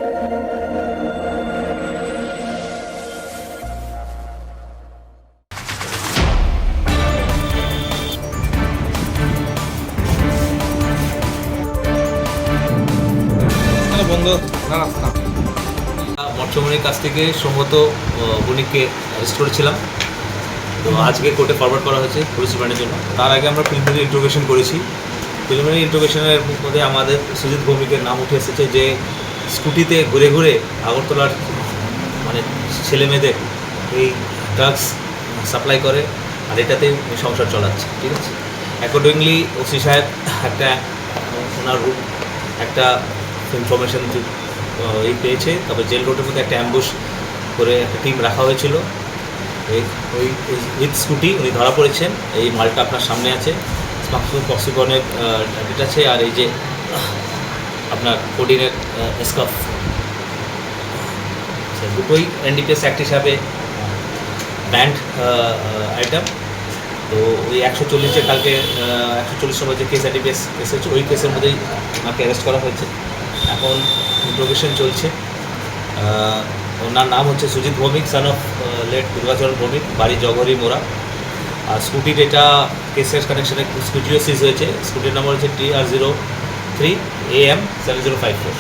মৎস্যমণির কাছ থেকে সম্ভবত বণিককে অ্যারেস্ট করেছিলাম, তো আজকে কোর্টে ফরওয়ার্ড করা হয়েছে পুলিশ রিমান্ডের জন্য। তার আগে আমরা প্রিলিমিনারি ইন্টারোগেশন করেছি। প্রিলিমিনারি ইন্টারোগেশনের মধ্যে আমাদের সুজিত ভৌমিকের নাম উঠে এসেছে, যে স্কুটিতে ঘুরে ঘুরে আগরতলার মানে ছেলে মেয়েদের এই ড্রাগস সাপ্লাই করে, আর এটাতেই সংসার চালাচ্ছে। ঠিক আছে, অ্যাকর্ডিংলি ওসি সাহেব একটা ওনার একটা ইনফরমেশন এই পেয়েছে, তবে জেল রোডের মধ্যে একটা অ্যাম্বুশ করে একটা টিম রাখা হয়েছিল। ওই উইথ স্কুটি উনি ধরা পড়েছেন। এই মালটা আপনার সামনে আছে, পক্সিকনের ডেট আছে, আর এই যে আপনার কোডিনের স্কাফ, দুটোই এনডিপিএস অ্যাক্ট হিসাবে ব্যান্ড আইটেম। তো ওই 140 কালকে 140 নম্বর যে কেস এনডিপিএস কেস হচ্ছে, ওই কেসের মধ্যেই ওনাকে অ্যারেস্ট করা হয়েছে। এখন ইন্ট্রোগেশন চলছে। ওনার নাম হচ্ছে Sujit Bhowmik, son of late Durgacharan Bhowmik, বাড়ি জগরি মোরা। আর স্কুটির এটা কেসের কানেকশানে স্কুটিও সিজ হয়েছে। স্কুটির নাম্বার হচ্ছে TR03 AM 7054।